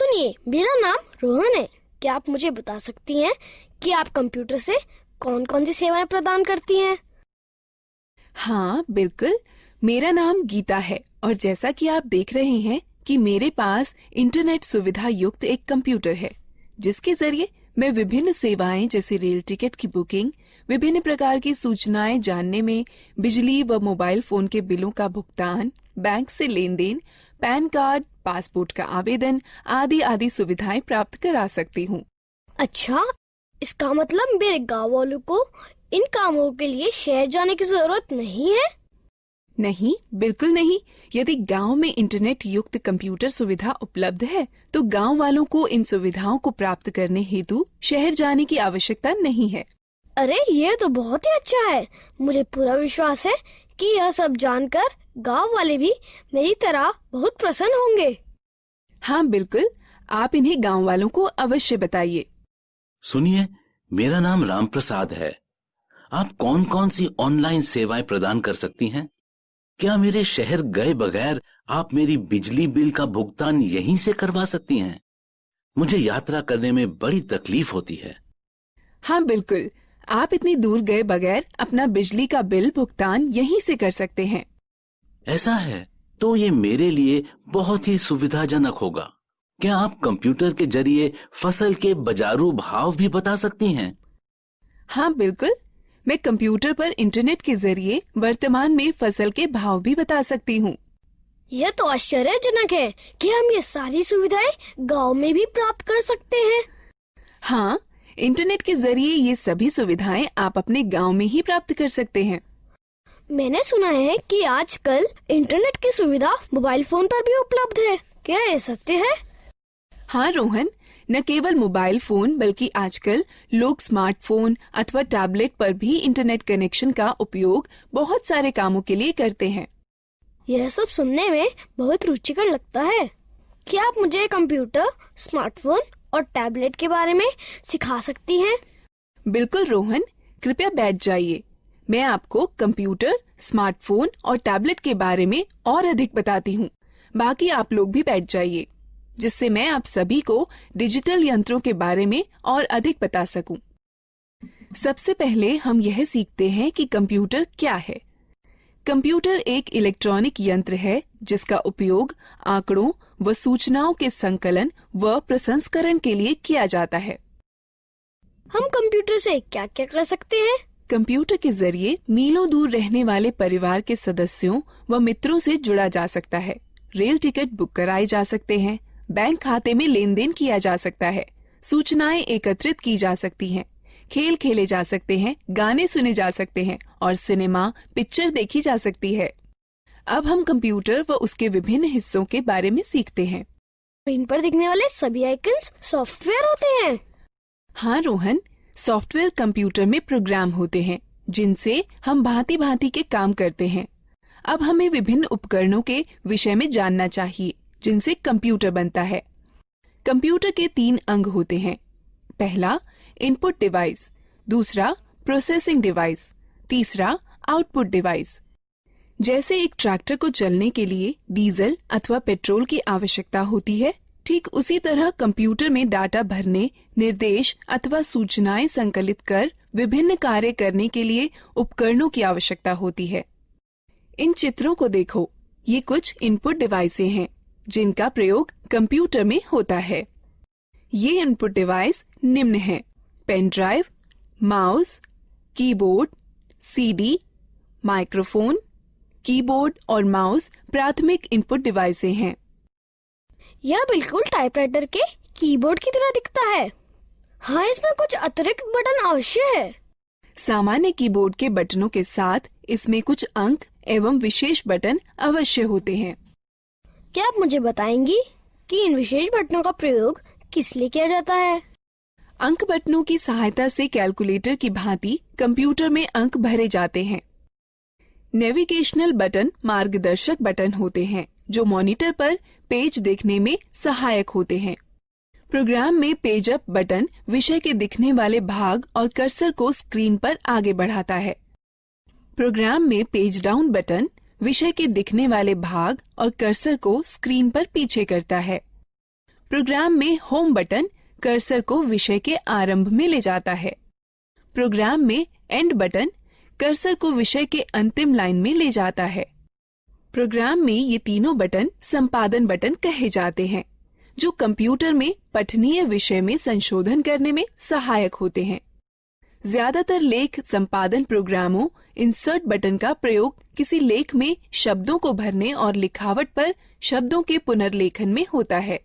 सुनिए, मेरा नाम रोहन है। क्या आप मुझे बता सकती हैं कि आप कंप्यूटर से कौन कौन सी सेवाएं प्रदान करती हैं? हाँ बिल्कुल, मेरा नाम गीता है और जैसा कि आप देख रहे हैं कि मेरे पास इंटरनेट सुविधा युक्त एक कंप्यूटर है, जिसके जरिए मैं विभिन्न सेवाएं जैसे रेल टिकट की बुकिंग, विभिन्न प्रकार की सूचनाएं जानने में, बिजली व मोबाइल फोन के बिलों का भुगतान, बैंक से लेन देन, पैन कार्ड, पासपोर्ट का आवेदन आदि आदि सुविधाएं प्राप्त करा सकती हूँ। अच्छा, इसका मतलब मेरे गांव वालों को इन कामों के लिए शहर जाने की जरूरत नहीं है? नहीं, बिल्कुल नहीं। यदि गांव में इंटरनेट युक्त कंप्यूटर सुविधा उपलब्ध है, तो गांव वालों को इन सुविधाओं को प्राप्त करने हेतु शहर जाने की आवश्यकता नहीं है। अरे, ये तो बहुत ही अच्छा है। मुझे पूरा विश्वास है कि यह सब जानकर गांव वाले भी मेरी तरह बहुत प्रसन्न होंगे। हाँ बिल्कुल, आप इन्हें गांव वालों को अवश्य बताइए। सुनिए, मेरा नाम राम प्रसाद है। आप कौन कौन सी ऑनलाइन सेवाएं प्रदान कर सकती हैं? क्या मेरे शहर गए बगैर आप मेरी बिजली बिल का भुगतान यहीं से करवा सकती हैं? मुझे यात्रा करने में बड़ी तकलीफ होती है। हाँ बिल्कुल, आप इतनी दूर गए बगैर अपना बिजली का बिल भुगतान यहीं से कर सकते हैं। ऐसा है तो ये मेरे लिए बहुत ही सुविधाजनक होगा। क्या आप कंप्यूटर के जरिए फसल के बाजारू भाव भी बता सकती हैं? हाँ बिल्कुल, मैं कंप्यूटर पर इंटरनेट के जरिए वर्तमान में फसल के भाव भी बता सकती हूँ। यह तो आश्चर्यजनक है कि हम ये सारी सुविधाएं गांव में भी प्राप्त कर सकते हैं। हाँ, इंटरनेट के जरिए ये सभी सुविधाएं आप अपने गांव में ही प्राप्त कर सकते हैं। मैंने सुना है कि आजकल इंटरनेट की सुविधा मोबाइल फोन पर भी उपलब्ध है। क्या ये सत्य है? हाँ रोहन, न केवल मोबाइल फोन बल्कि आजकल लोग स्मार्टफोन अथवा टैबलेट पर भी इंटरनेट कनेक्शन का उपयोग बहुत सारे कामों के लिए करते हैं। यह सब सुनने में बहुत रुचिकर लगता है। क्या आप मुझे कंप्यूटर, स्मार्टफोन और टैबलेट के बारे में सिखा सकती हैं? बिल्कुल रोहन, कृपया बैठ जाइए। मैं आपको कंप्यूटर, स्मार्टफोन और टैबलेट के बारे में और अधिक बताती हूँ। बाकी आप लोग भी बैठ जाइए, जिससे मैं आप सभी को डिजिटल यंत्रों के बारे में और अधिक बता सकूं। सबसे पहले हम यह सीखते हैं कि कंप्यूटर क्या है। कंप्यूटर एक इलेक्ट्रॉनिक यंत्र है जिसका उपयोग आंकड़ों व सूचनाओं के संकलन व प्रसंस्करण के लिए किया जाता है। हम कंप्यूटर से क्या क्या कर सकते हैं? कंप्यूटर के जरिए मीलों दूर रहने वाले परिवार के सदस्यों व मित्रों से जुड़ा जा सकता है। रेल टिकट बुक कराए जा सकते हैं, बैंक खाते में लेन देन किया जा सकता है, सूचनाएं एकत्रित की जा सकती हैं, खेल खेले जा सकते हैं, गाने सुने जा सकते हैं और सिनेमा पिक्चर देखी जा सकती है। अब हम कंप्यूटर व उसके विभिन्न हिस्सों के बारे में सीखते हैं। स्क्रीन पर दिखने वाले सभी आइकन्स सॉफ्टवेयर होते हैं? हाँ रोहन, सॉफ्टवेयर कंप्यूटर में प्रोग्राम होते हैं जिनसे हम भांति भांति के काम करते हैं। अब हमें विभिन्न उपकरणों के विषय में जानना चाहिए जिनसे कंप्यूटर बनता है। कंप्यूटर के 3 अंग होते हैं। पहला इनपुट डिवाइस, दूसरा प्रोसेसिंग डिवाइस, तीसरा आउटपुट डिवाइस। जैसे एक ट्रैक्टर को चलने के लिए डीजल अथवा पेट्रोल की आवश्यकता होती है, ठीक उसी तरह कंप्यूटर में डाटा भरने, निर्देश अथवा सूचनाएं संकलित कर विभिन्न कार्य करने के लिए उपकरणों की आवश्यकता होती है। इन चित्रों को देखो, ये कुछ इनपुट डिवाइसें हैं जिनका प्रयोग कंप्यूटर में होता है। ये इनपुट डिवाइस निम्न हैं: pen drive, mouse, keyboard, CD, microphone. Keyboard और माउस प्राथमिक इनपुट डिवाइसें हैं। यह बिल्कुल टाइपराइटर के कीबोर्ड की तरह दिखता है। हाँ, इसमें कुछ अतिरिक्त बटन अवश्य है। सामान्य कीबोर्ड के बटनों के साथ इसमें कुछ अंक एवं विशेष बटन अवश्य होते हैं। क्या आप मुझे बताएंगी कि इन विशेष बटनों का प्रयोग किस लिए किया जाता है? अंक बटनों की सहायता से कैलकुलेटर की भांति कंप्यूटर में अंक भरे जाते हैं। नेविगेशनल बटन मार्गदर्शक बटन होते हैं जो मॉनिटर पर पेज देखने में सहायक होते हैं। प्रोग्राम में पेज अप बटन विषय के दिखने वाले भाग और कर्सर को स्क्रीन पर आगे बढ़ाता है। प्रोग्राम में पेज डाउन बटन विषय के दिखने वाले भाग और कर्सर को स्क्रीन पर पीछे करता है। प्रोग्राम में होम बटन कर्सर को विषय के आरंभ में ले जाता है। प्रोग्राम में एंड बटन कर्सर को विषय के अंतिम लाइन में ले जाता है। प्रोग्राम में ये तीनों बटन संपादन बटन कहे जाते हैं, जो कंप्यूटर में पठनीय विषय में संशोधन करने में सहायक होते हैं। ज्यादातर लेख संपादन प्रोग्रामों इंसर्ट बटन का प्रयोग किसी लेख में शब्दों को भरने और लिखावट पर शब्दों के पुनर्लेखन में होता है।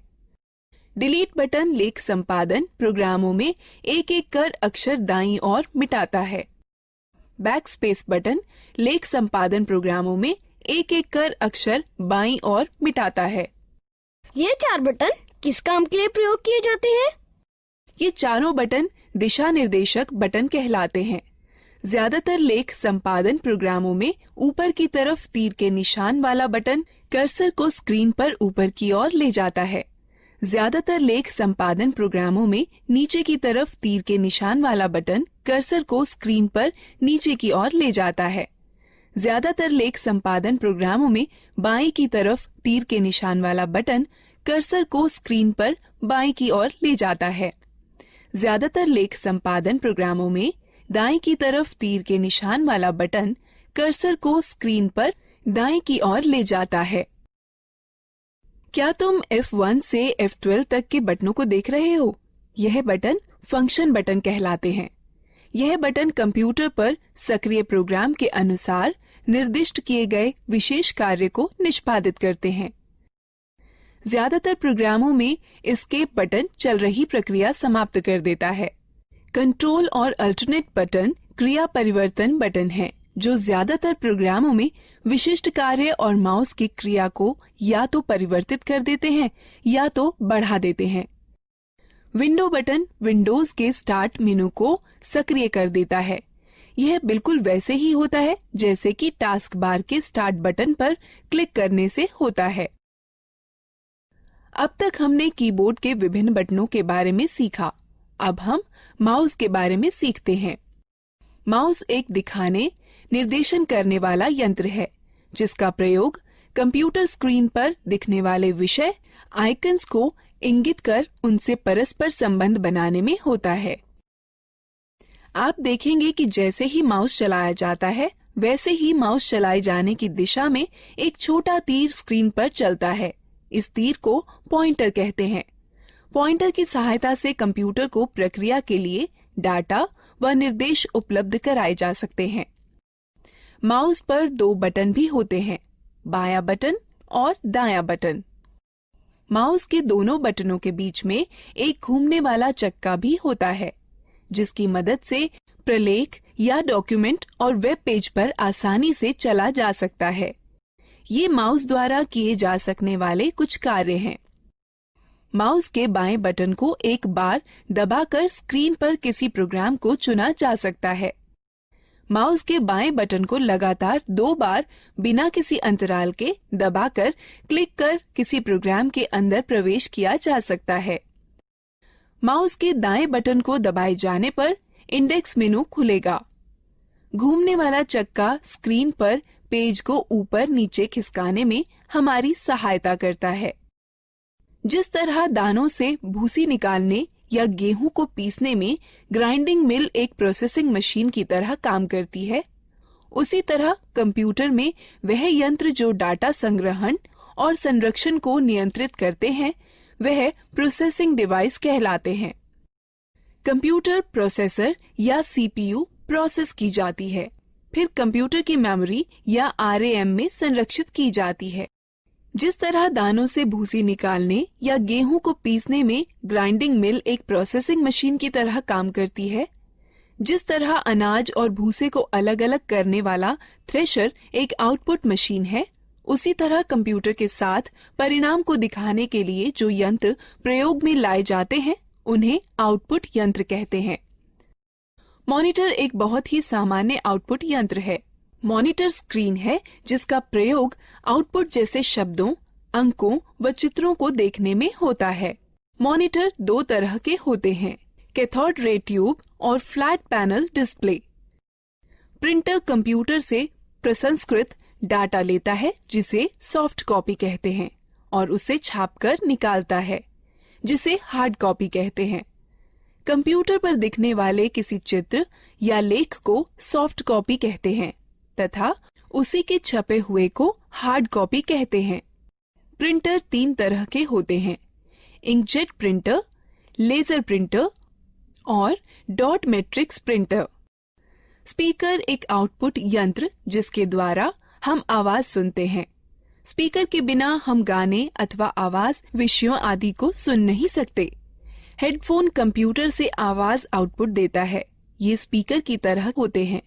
डिलीट बटन लेख संपादन प्रोग्रामों में एक एक कर अक्षर दाईं ओर मिटाता है। बैकस्पेस बटन लेख संपादन प्रोग्रामों में एक एक कर अक्षर बाईं ओर मिटाता है। ये 4 बटन किस काम के लिए प्रयोग किए जाते हैं? ये चारों बटन दिशा निर्देशक बटन कहलाते हैं। ज्यादातर लेख संपादन प्रोग्रामों में ऊपर की तरफ तीर के निशान वाला बटन कर्सर को स्क्रीन पर ऊपर की ओर ले जाता है। ज्यादातर लेख संपादन प्रोग्रामों में नीचे की तरफ तीर के निशान वाला बटन कर्सर को स्क्रीन पर नीचे की ओर ले जाता है। ज्यादातर लेख संपादन प्रोग्रामों में बाएं की तरफ तीर के निशान वाला बटन कर्सर को स्क्रीन पर बाएं की ओर ले जाता है। ज्यादातर लेख संपादन प्रोग्रामों में दाएं की तरफ तीर के निशान वाला बटन कर्सर को स्क्रीन पर दाएं की ओर ले जाता है। क्या तुम F1 से F12 तक के बटनों को देख रहे हो? यह बटन फंक्शन बटन कहलाते हैं। यह बटन कंप्यूटर पर सक्रिय प्रोग्राम के अनुसार निर्दिष्ट किए गए विशेष कार्य को निष्पादित करते हैं। ज्यादातर प्रोग्रामों में एस्केप बटन चल रही प्रक्रिया समाप्त कर देता है। कंट्रोल और अल्टरनेट बटन क्रिया परिवर्तन बटन हैं, जो ज्यादातर प्रोग्रामों में विशिष्ट कार्य और माउस की क्रिया को या तो परिवर्तित कर देते हैं या तो बढ़ा देते हैं। विंडो बटन विंडोज के स्टार्ट मेनू को सक्रिय कर देता है। यह बिल्कुल वैसे ही होता है जैसे कि टास्क बार के स्टार्ट बटन पर क्लिक करने से होता है। अब तक हमने कीबोर्ड के विभिन्न बटनों के बारे में सीखा। अब हम माउस के बारे में सीखते हैं। माउस एक दिखाने, निर्देशन करने वाला यंत्र है, जिसका प्रयोग कंप्यूटर स्क्रीन पर दिखने वाले विषय, आइकन्स को इंगित कर उनसे परस्पर संबंध बनाने में होता है। आप देखेंगे कि जैसे ही माउस चलाया जाता है, वैसे ही माउस चलाए जाने की दिशा में एक छोटा तीर स्क्रीन पर चलता है। इस तीर को पॉइंटर कहते हैं। पॉइंटर की सहायता से कंप्यूटर को प्रक्रिया के लिए डाटा व निर्देश उपलब्ध कराए जा सकते हैं। माउस पर 2 बटन भी होते हैं, बायां बटन और दायां बटन। माउस के दोनों बटनों के बीच में एक घूमने वाला चक्का भी होता है, जिसकी मदद से प्रलेख या डॉक्यूमेंट और वेब पेज पर आसानी से चला जा सकता है। ये माउस द्वारा किए जा सकने वाले कुछ कार्य हैं। माउस के बाएं बटन को एक बार दबाकर स्क्रीन पर किसी प्रोग्राम को चुना जा सकता है। माउस के बाएं बटन को लगातार 2 बार बिना किसी अंतराल के दबाकर क्लिक कर किसी प्रोग्राम के अंदर प्रवेश किया जा सकता है। माउस के दाएं बटन को दबाए जाने पर इंडेक्स मेनू खुलेगा। घूमने वाला चक्का स्क्रीन पर पेज को ऊपर नीचे खिसकाने में हमारी सहायता करता है। जिस तरह दानों से भूसी निकालने या गेहूं को पीसने में ग्राइंडिंग मिल एक प्रोसेसिंग मशीन की तरह काम करती है, उसी तरह कंप्यूटर में वह यंत्र जो डाटा संग्रहण और संरक्षण को नियंत्रित करते हैं, वह प्रोसेसिंग डिवाइस कहलाते हैं। कंप्यूटर प्रोसेसर या सीपीयू प्रोसेस की जाती है, फिर कंप्यूटर की मेमोरी या आरएएम में संरक्षित की जाती है। जिस तरह दानों से भूसी निकालने या गेहूं को पीसने में ग्राइंडिंग मिल एक प्रोसेसिंग मशीन की तरह काम करती है, जिस तरह अनाज और भूसे को अलग अलग करने वाला थ्रेशर एक आउटपुट मशीन है, उसी तरह कंप्यूटर के साथ परिणाम को दिखाने के लिए जो यंत्र प्रयोग में लाए जाते हैं, उन्हें आउटपुट यंत्र कहते हैं। मॉनिटर एक बहुत ही सामान्य आउटपुट यंत्र है। मॉनिटर स्क्रीन है जिसका प्रयोग आउटपुट जैसे शब्दों, अंकों व चित्रों को देखने में होता है। मॉनिटर 2 तरह के होते हैं, कैथोड रे ट्यूब और flat panel display. Printer computer से प्रसंस्कृत डाटा लेता है, जिसे सॉफ्ट कॉपी कहते हैं, और उसे छापकर निकालता है। जिसे हार्ड कॉपी कहते हैं। कंप्यूटर पर दिखने वाले किसी चित्र या लेख को सॉफ्ट कॉपी कहते हैं तथा उसी के छपे हुए को हार्ड कॉपी कहते हैं। प्रिंटर 3 तरह के होते हैं, इंकजेट प्रिंटर, लेजर प्रिंटर और डॉट मैट्रिक्स प्रिंटर। स्पीकर एक आउटपुट यंत्र जिसके द्वारा हम आवाज सुनते हैं। स्पीकर के बिना हम गाने अथवा आवाज विषयों आदि को सुन नहीं सकते। हेडफोन कंप्यूटर से आवाज आउटपुट देता है। ये स्पीकर की तरह होते हैं,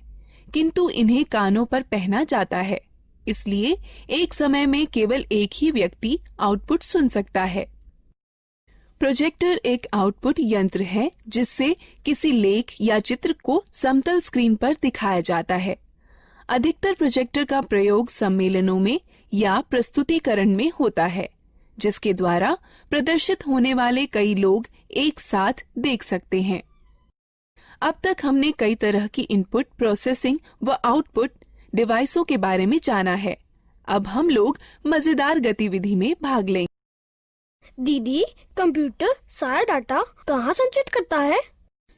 किंतु इन्हें कानों पर पहना जाता है, इसलिए एक समय में केवल एक ही व्यक्ति आउटपुट सुन सकता है। प्रोजेक्टर एक आउटपुट यंत्र है जिससे किसी लेख या चित्र को समतल स्क्रीन पर दिखाया जाता है। अधिकतर प्रोजेक्टर का प्रयोग सम्मेलनों में या प्रस्तुतिकरण में होता है, जिसके द्वारा प्रदर्शित होने वाले कई लोग एक साथ देख सकते हैं। अब तक हमने कई तरह की इनपुट प्रोसेसिंग व आउटपुट डिवाइसों के बारे में जाना है। अब हम लोग मजेदार गतिविधि में भाग लेंगे। दीदी, कंप्यूटर सारा डाटा कहाँ संचित करता है?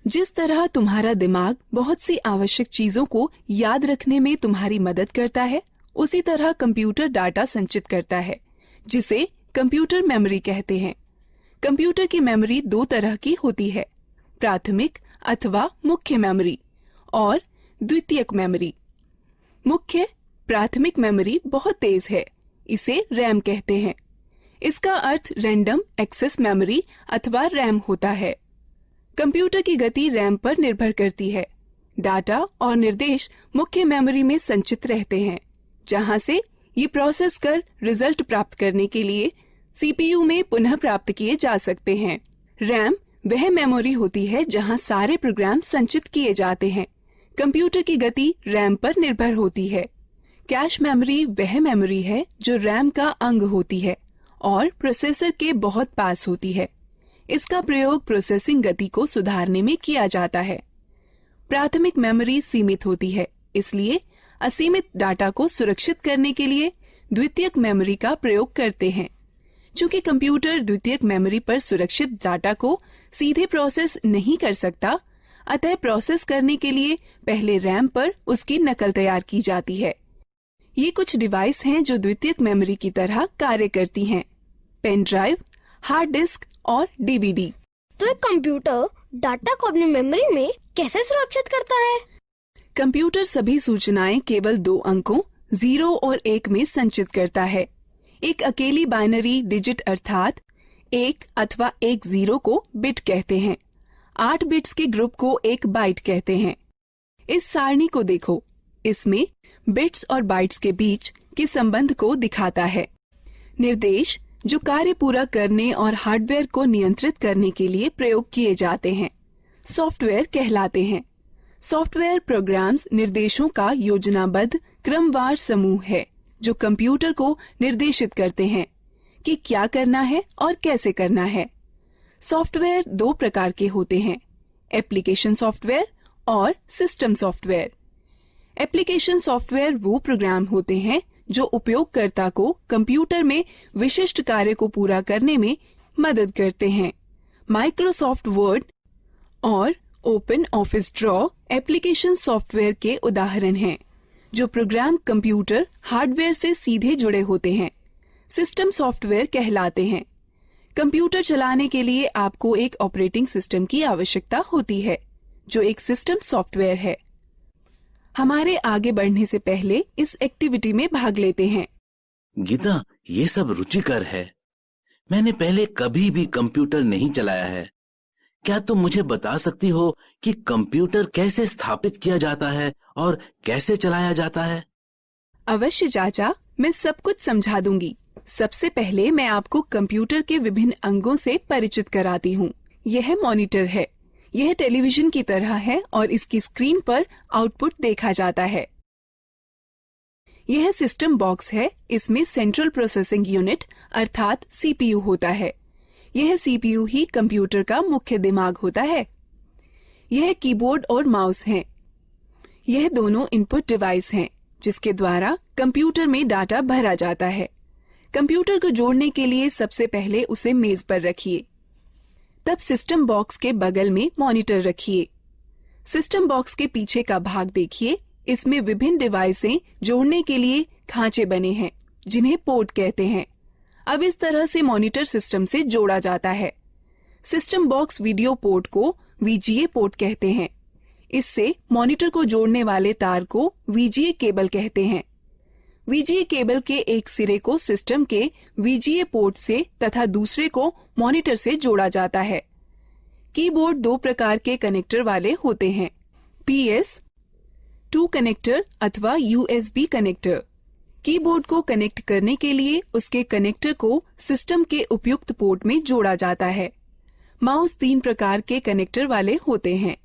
जिस तरह तुम्हारा दिमाग बहुत सी आवश्यक चीजों को याद रखने में तुम्हारी मदद करता है, उसी तरह कंप्यूटर डाटा संचित करता है, जिसे कंप्यूटर मेमोरी कहते हैं। कंप्यूटर की मेमोरी 2 तरह की होती है, प्राथमिक अथवा मुख्य मेमोरी और द्वितीयक मेमोरी। मुख्य प्राथमिक मेमोरी बहुत तेज है, इसे रैम कहते हैं। इसका अर्थ रैंडम एक्सेस मेमोरी अथवा रैम होता है। कंप्यूटर की गति रैम पर निर्भर करती है। डाटा और निर्देश मुख्य मेमोरी में संचित रहते हैं, जहां से ये प्रोसेस कर रिजल्ट प्राप्त करने के लिए सीपीयू में पुनः प्राप्त किए जा सकते हैं। रैम वह मेमोरी होती है जहां सारे प्रोग्राम संचित किए जाते हैं। कंप्यूटर की गति रैम पर निर्भर होती है। कैश मेमोरी वह मेमोरी है जो रैम का अंग होती है और प्रोसेसर के बहुत पास होती है। इसका प्रयोग प्रोसेसिंग गति को सुधारने में किया जाता है। प्राथमिक मेमोरी सीमित होती है, इसलिए असीमित डाटा को सुरक्षित करने के लिए द्वितीयक मेमोरी का प्रयोग करते हैं। चूंकि कंप्यूटर द्वितीयक मेमोरी पर सुरक्षित डाटा को सीधे प्रोसेस नहीं कर सकता, अतः प्रोसेस करने के लिए पहले रैम पर उसकी नकल तैयार की जाती है। ये कुछ डिवाइस हैं जो द्वितीयक मेमोरी की तरह कार्य करती हैं: पेन ड्राइव, हार्ड डिस्क और डीवीडी। तो एक कंप्यूटर डाटा को अपनी मेमोरी में कैसे सुरक्षित करता है? कंप्यूटर सभी सूचनाएं केवल 2 अंकों 0 और 1 में संचित करता है। एक अकेली बाइनरी डिजिट अर्थात 1 अथवा 1 0 को बिट कहते हैं। 8 बिट्स के ग्रुप को एक बाइट कहते हैं। इस सारणी को देखो, इसमें बिट्स और बाइट्स के बीच के संबंध को दिखाता है। निर्देश जो कार्य पूरा करने और हार्डवेयर को नियंत्रित करने के लिए प्रयोग किए जाते हैं, सॉफ्टवेयर कहलाते हैं। सॉफ्टवेयर प्रोग्राम्स निर्देशों का योजनाबद्ध क्रमवार समूह है जो कंप्यूटर को निर्देशित करते हैं कि क्या करना है और कैसे करना है। सॉफ्टवेयर 2 प्रकार के होते हैं, एप्लीकेशन सॉफ्टवेयर और सिस्टम सॉफ्टवेयर। एप्लीकेशन सॉफ्टवेयर वो प्रोग्राम होते हैं जो उपयोगकर्ता को कंप्यूटर में विशिष्ट कार्य को पूरा करने में मदद करते हैं। माइक्रोसॉफ्ट वर्ड और open office draw application software के उदाहरण हैं, जो प्रोग्राम कंप्यूटर हार्डवेयर से सीधे जुड़े होते हैं। सिस्टम सॉफ्टवेयर कहलाते हैं। कंप्यूटर चलाने के लिए आपको एक ऑपरेटिंग सिस्टम की आवश्यकता होती है, जो एक सिस्टम सॉफ्टवेयर है। हमारे आगे बढ़ने से पहले इस एक्टिविटी में भाग लेते हैं। गीता, ये सब रुचिकर है। मैंने पहले कभी भी कंप्यूटर नहीं चलाया है। क्या तुम मुझे बता सकती हो कि कंप्यूटर कैसे स्थापित किया जाता है और कैसे चलाया जाता है? अवश्य चाचा, मैं सब कुछ समझा दूंगी। सबसे पहले मैं आपको कंप्यूटर के विभिन्न अंगों से परिचित कराती हूँ। यह मॉनिटर है। यह टेलीविजन की तरह है और इसकी स्क्रीन पर आउटपुट देखा जाता है। यह सिस्टम बॉक्स है। इसमें सेंट्रल प्रोसेसिंग यूनिट अर्थात सीपीयू होता है। यह सीपीयू ही कंप्यूटर का मुख्य दिमाग होता है। यह कीबोर्ड और माउस हैं। यह दोनों इनपुट डिवाइस हैं, जिसके द्वारा कंप्यूटर में डाटा भरा जाता है। कंप्यूटर को जोड़ने के लिए सबसे पहले उसे मेज पर रखिए। तब सिस्टम बॉक्स के बगल में मॉनिटर रखिए। सिस्टम बॉक्स के पीछे का भाग देखिए, इसमें विभिन्न डिवाइसें जोड़ने के लिए खांचे बने हैं जिन्हें पोर्ट कहते हैं। अब इस तरह से मॉनिटर सिस्टम से जोड़ा जाता है। सिस्टम बॉक्स वीडियो पोर्ट को VGA पोर्ट कहते हैं। इससे मॉनिटर को जोड़ने वाले तार को VGA केबल कहते हैं। VGA केबल के एक सिरे को सिस्टम के VGA पोर्ट से तथा दूसरे को मॉनिटर से जोड़ा जाता है। कीबोर्ड दो प्रकार के कनेक्टर वाले होते हैं, PS2 कनेक्टर अथवा USB कनेक्टर। कीबोर्ड को कनेक्ट करने के लिए उसके कनेक्टर को सिस्टम के उपयुक्त पोर्ट में जोड़ा जाता है। माउस 3 प्रकार के कनेक्टर वाले होते हैं,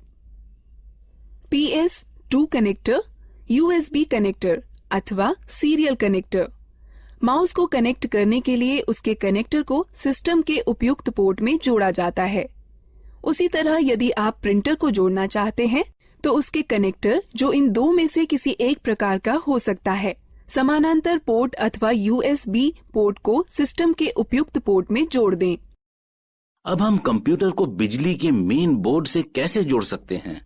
PS2 कनेक्टर, USB कनेक्टर अथवा सीरियल कनेक्टर। माउस को कनेक्ट करने के लिए उसके कनेक्टर को सिस्टम के उपयुक्त पोर्ट में जोड़ा जाता है। उसी तरह यदि आप प्रिंटर को जोड़ना चाहते हैं तो उसके कनेक्टर, जो इन दो में से किसी एक प्रकार का हो सकता है, समानांतर पोर्ट अथवा USB पोर्ट को सिस्टम के उपयुक्त पोर्ट में जोड़ दें। अब हम कंप्यूटर को बिजली के मेन बोर्ड से कैसे जोड़ सकते हैं?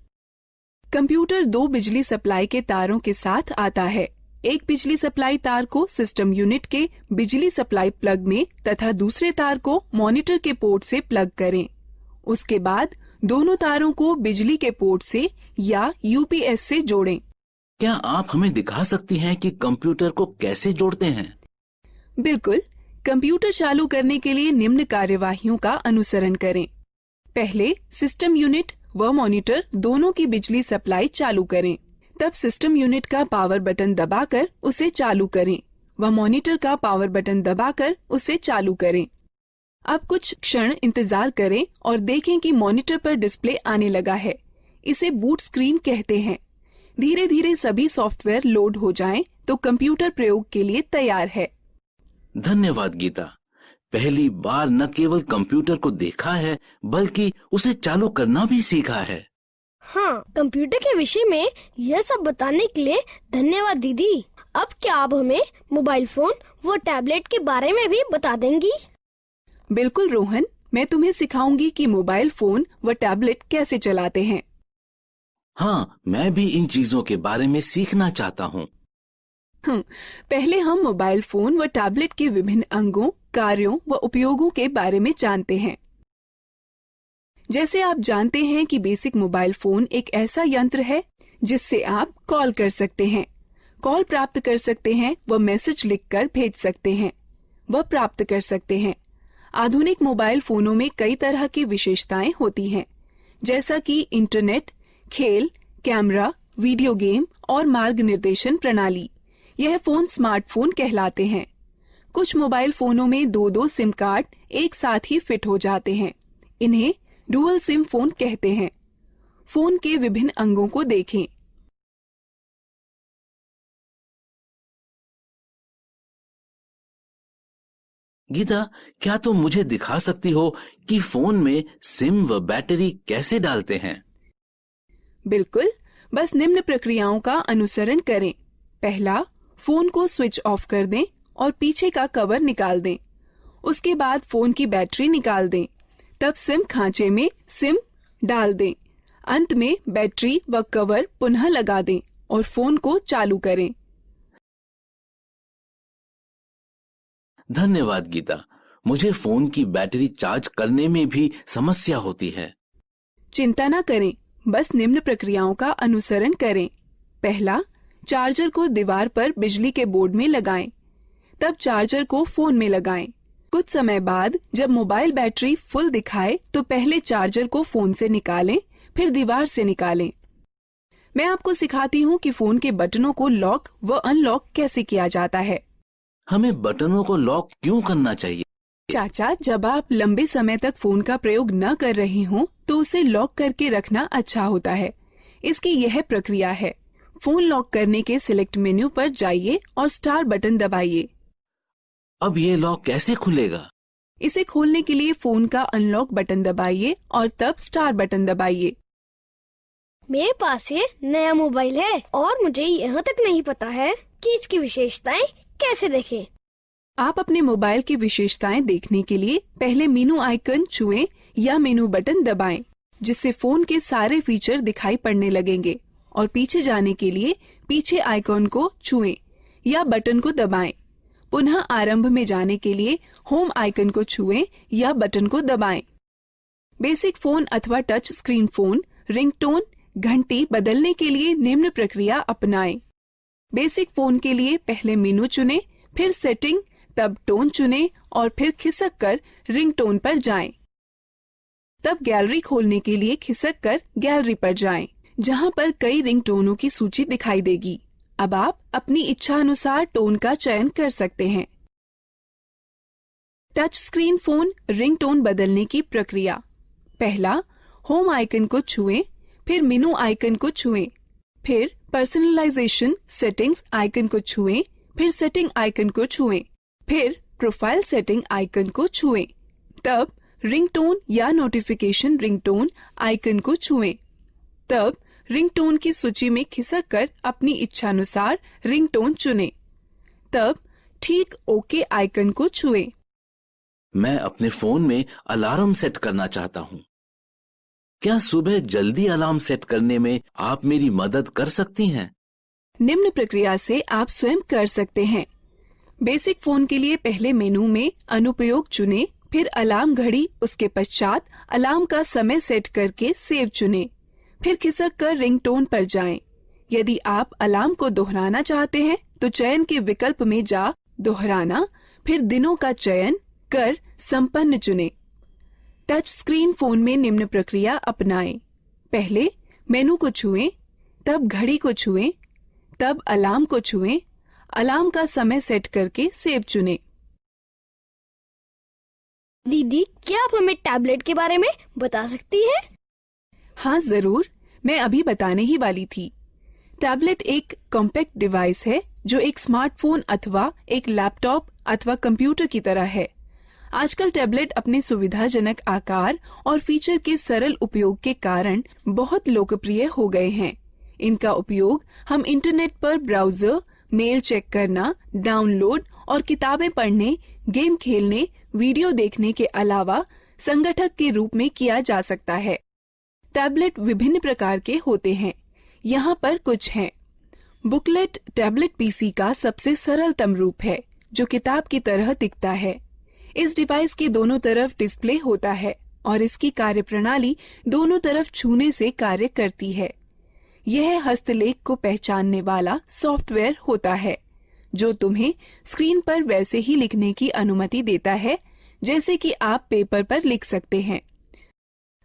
कंप्यूटर 2 बिजली सप्लाई के तारों के साथ आता है। एक बिजली सप्लाई तार को सिस्टम यूनिट के बिजली सप्लाई प्लग में तथा दूसरे तार को मॉनिटर के पोर्ट से प्लग करें। उसके बाद दोनों तारों को बिजली के पोर्ट से या UPS से जोड़ें। क्या आप हमें दिखा सकती हैं कि कंप्यूटर को कैसे जोड़ते हैं? बिल्कुल। कंप्यूटर चालू करने के लिए निम्न कार्यवाहियों का अनुसरण करें। पहले सिस्टम यूनिट व मॉनिटर दोनों की बिजली सप्लाई चालू करें। तब सिस्टम यूनिट का पावर बटन दबाकर उसे चालू करें व मॉनिटर का पावर बटन दबाकर उसे चालू करें। अब कुछ क्षण इंतजार करें और देखें कि मॉनिटर पर डिस्प्ले आने लगा है। इसे बूट स्क्रीन कहते हैं। धीरे धीरे सभी सॉफ्टवेयर लोड हो जाएं तो कंप्यूटर प्रयोग के लिए तैयार है। धन्यवाद गीता। पहली बार न केवल कंप्यूटर को देखा है बल्कि उसे चालू करना भी सीखा है। हाँ, कंप्यूटर के विषय में यह सब बताने के लिए धन्यवाद दीदी। अब क्या आप हमें मोबाइल फोन व टैबलेट के बारे में भी बता देंगी? बिल्कुल रोहन, मैं तुम्हें सिखाऊंगी कि मोबाइल फोन व टैबलेट कैसे चलाते हैं। हाँ, मैं भी इन चीजों के बारे में सीखना चाहता हूँ। पहले हम मोबाइल फोन व टैबलेट के विभिन्न अंगों, कार्यों व उपयोगों के बारे में जानते हैं। जैसे आप जानते हैं कि बेसिक मोबाइल फोन एक ऐसा यंत्र है जिससे आप कॉल कर सकते हैं, कॉल प्राप्त कर सकते हैं व मैसेज लिखकर भेज सकते हैं व प्राप्त कर सकते हैं। आधुनिक मोबाइल फोनों में कई तरह की विशेषताएं होती हैं, जैसा कि इंटरनेट, खेल, कैमरा, वीडियो गेम और मार्ग निर्देशन प्रणाली। यह फोन स्मार्टफोन कहलाते हैं। कुछ मोबाइल फोनों में 2-2 सिम कार्ड एक साथ ही फिट हो जाते हैं। इन्हें डुअल सिम फोन कहते हैं। फोन के विभिन्न अंगों को देखें। गीता, क्या तुम मुझे दिखा सकती हो कि फोन में सिम व बैटरी कैसे डालते हैं? बिल्कुल, बस निम्न प्रक्रियाओं का अनुसरण करें। पहला, फोन को स्विच ऑफ कर दें और पीछे का कवर निकाल दें। उसके बाद फोन की बैटरी निकाल दें। तब सिम खांचे में सिम डाल दें। अंत में बैटरी व कवर पुनः लगा दें और फोन को चालू करें। धन्यवाद गीता। मुझे फोन की बैटरी चार्ज करने में भी समस्या होती है। चिंता न करें, बस निम्न प्रक्रियाओं का अनुसरण करें। पहला, चार्जर को दीवार पर बिजली के बोर्ड में लगाएं। तब चार्जर को फोन में लगाएं। कुछ समय बाद जब मोबाइल बैटरी फुल दिखाए तो पहले चार्जर को फोन से निकालें, फिर दीवार से निकालें। मैं आपको सिखाती हूँ कि फोन के बटनों को लॉक व अनलॉक कैसे किया जाता है। हमें बटनों को लॉक क्यों करना चाहिए? चाचा, जब आप लंबे समय तक फोन का प्रयोग न कर रही हों तो उसे लॉक करके रखना अच्छा होता है। इसकी यह प्रक्रिया है। फोन लॉक करने के सिलेक्ट मेन्यू पर जाइए और स्टार बटन दबाइए। अब ये लॉक कैसे खुलेगा? इसे खोलने के लिए फोन का अनलॉक बटन दबाइए और तब स्टार बटन दबाइए। मेरे पास ये नया मोबाइल है और मुझे यहाँ तक नहीं पता है कि इसकी विशेषताएं कैसे देखें। आप अपने मोबाइल की विशेषताएं देखने के लिए पहले मेनू आइकन छुएं या मेनू बटन दबाएं, जिससे फोन के सारे फीचर दिखाई पड़ने लगेंगे। और पीछे जाने के लिए पीछे आइकॉन को छुएं या बटन को दबाएं। पुनः आरंभ में जाने के लिए होम आइकन को छुएं या बटन को दबाएं। बेसिक फोन अथवा टच स्क्रीन फोन रिंगटोन घंटी बदलने के लिए निम्न प्रक्रिया अपनाएं। बेसिक फोन के लिए पहले मेनू चुनें, फिर सेटिंग, तब टोन चुनें और फिर खिसक कर रिंगटोन पर जाएं। तब गैलरी खोलने के लिए खिसक कर गैलरी पर जाएं, जहां पर कई रिंगटोनों की सूची दिखाई देगी। अब आप अपनी इच्छा अनुसार टोन का चयन कर सकते हैं। टच स्क्रीन फोन रिंगटोन बदलने की प्रक्रिया। पहला, होम आइकन को छुएं, फिर मेनू आइकन को छुएं, फिर पर्सनलाइजेशन सेटिंग्स आइकन को छुएं, फिर सेटिंग आइकन को छुएं, फिर प्रोफाइल सेटिंग आइकन को छुएं। तब रिंगटोन या नोटिफिकेशन रिंगटोन आइकन को छुएं। तब रिंगटोन की सूची में खिसक कर अपनी इच्छानुसार रिंगटोन चुनें। तब ठीक ओके आइकन को छुएं। मैं अपने फोन में अलार्म सेट करना चाहता हूँ। क्या सुबह जल्दी अलार्म सेट करने में आप मेरी मदद कर सकती हैं? निम्न प्रक्रिया से आप स्वयं कर सकते हैं। बेसिक फोन के लिए पहले मेनू में अनुपयोग चुनें, फिर अलार्म घड़ी, उसके पश्चात अलार्म का समय सेट करके सेव चुनें, फिर खिसक कर रिंगटोन पर जाएं। यदि आप अलार्म को दोहराना चाहते हैं तो चयन के विकल्प में जा दोहराना, फिर दिनों का चयन कर संपन्न चुनें। टच स्क्रीन फोन में निम्न प्रक्रिया अपनाएं। पहले मेनू को छुएं, तब घड़ी को छुएं, तब अलार्म को छुएं, अलार्म का समय सेट करके सेव चुनें। दीदी, क्या आप हमें टैबलेट के बारे में बता सकती हैं? हाँ जरूर, मैं अभी बताने ही वाली थी। टैबलेट एक कॉम्पैक्ट डिवाइस है जो एक स्मार्टफोन अथवा एक लैपटॉप अथवा कंप्यूटर की तरह है। आजकल टैबलेट अपने सुविधाजनक आकार और फीचर के सरल उपयोग के कारण बहुत लोकप्रिय हो गए हैं। इनका उपयोग हम इंटरनेट पर ब्राउजर, मेल चेक करना, डाउनलोड और किताबें पढ़ने, गेम खेलने, वीडियो देखने के अलावा संगठक के रूप में किया जा सकता है। टैबलेट विभिन्न प्रकार के होते हैं। यहाँ पर कुछ हैं। बुकलेट टैबलेट पीसी का सबसे सरलतम रूप है, जो किताब की तरह दिखता है। इस डिवाइस के दोनों तरफ डिस्प्ले होता है और इसकी कार्यप्रणाली दोनों तरफ छूने से कार्य करती है। यह हस्तलेख को पहचानने वाला सॉफ्टवेयर होता है, जो तुम्हें स्क्रीन पर वैसे ही लिखने की अनुमति देता है जैसे कि आप पेपर पर लिख सकते हैं।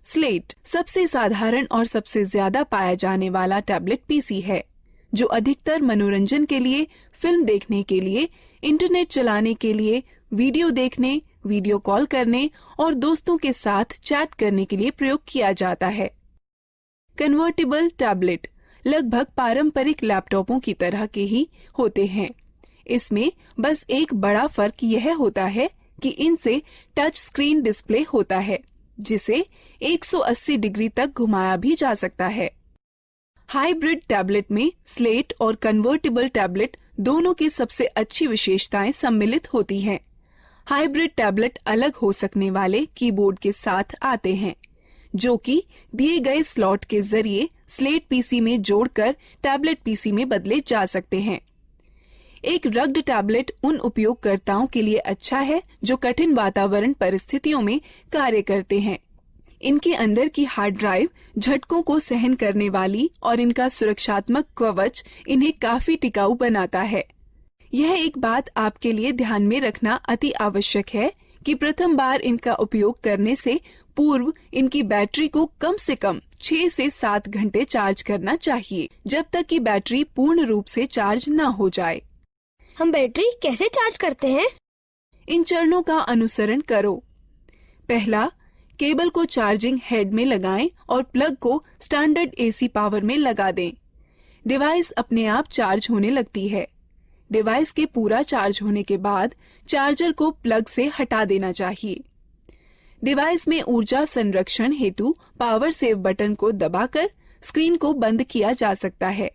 स्लेट सबसे साधारण और सबसे ज्यादा पाया जाने वाला टैबलेट पीसी है, जो अधिकतर मनोरंजन के लिए, फिल्म देखने के लिए, इंटरनेट चलाने के लिए, वीडियो देखने, वीडियो कॉल करने और दोस्तों के साथ चैट करने के लिए प्रयोग किया जाता है। कन्वर्टेबल टैबलेट लगभग पारंपरिक लैपटॉपों की तरह के ही होते हैं। इसमें बस एक बड़ा फर्क यह होता है कि इनसे टच स्क्रीन डिस्प्ले होता है, जिसे 180 डिग्री तक घुमाया भी जा सकता है। हाइब्रिड टैबलेट में स्लेट और कन्वर्टेबल टैबलेट दोनों की सबसे अच्छी विशेषताएं सम्मिलित होती हैं। हाइब्रिड टैबलेट अलग हो सकने वाले कीबोर्ड के साथ आते हैं, जो कि दिए गए स्लॉट के जरिए स्लेट पीसी में जोड़कर टैबलेट पीसी में बदले जा सकते हैं। एक रग्ड टैबलेट उन उपयोगकर्ताओं के लिए अच्छा है जो कठिन वातावरण परिस्थितियों में कार्य करते हैं। इनके अंदर की हार्ड ड्राइव झटकों को सहन करने वाली और इनका सुरक्षात्मक कवच इन्हें काफी टिकाऊ बनाता है। यह एक बात आपके लिए ध्यान में रखना अति आवश्यक है कि प्रथम बार इनका उपयोग करने से पूर्व इनकी बैटरी को कम से कम 6 से 7 घंटे चार्ज करना चाहिए, जब तक कि बैटरी पूर्ण रूप से चार्ज न हो जाए। हम बैटरी कैसे चार्ज करते हैं? इन चरणों का अनुसरण करो। पहला, केबल को चार्जिंग हेड में लगाएं और प्लग को स्टैंडर्ड एसी पावर में लगा दें। डिवाइस अपने आप चार्ज होने लगती है। डिवाइस के पूरा चार्ज होने के बाद चार्जर को प्लग से हटा देना चाहिए। डिवाइस में ऊर्जा संरक्षण हेतु पावर सेव बटन को दबाकर स्क्रीन को बंद किया जा सकता है।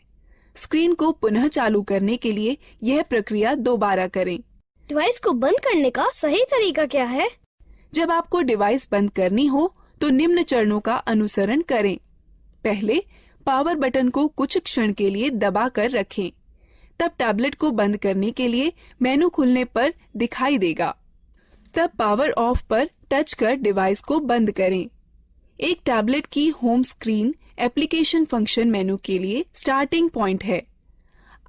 स्क्रीन को पुनः चालू करने के लिए यह प्रक्रिया दोबारा करें। डिवाइस को बंद करने का सही तरीका क्या है? जब आपको डिवाइस बंद करनी हो तो निम्न चरणों का अनुसरण करें। पहले पावर बटन को कुछ क्षण के लिए दबा कर रखें। तब टैबलेट को बंद करने के लिए मेनू खुलने पर दिखाई देगा। तब पावर ऑफ पर टच कर डिवाइस को बंद करें। एक टैबलेट की होम स्क्रीन एप्लीकेशन फंक्शन मेनू के लिए स्टार्टिंग पॉइंट है।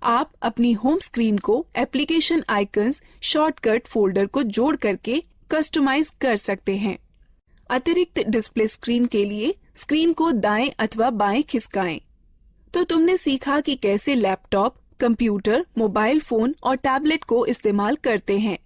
आप अपनी होम स्क्रीन को एप्लीकेशन आइकन्स शॉर्टकट फोल्डर को जोड़ करके कस्टमाइज कर सकते हैं। अतिरिक्त डिस्प्ले स्क्रीन के लिए स्क्रीन को दाएं अथवा बाएं खिसकाएं। तो तुमने सीखा कि कैसे लैपटॉप, कंप्यूटर, मोबाइल फोन और टैबलेट को इस्तेमाल करते हैं।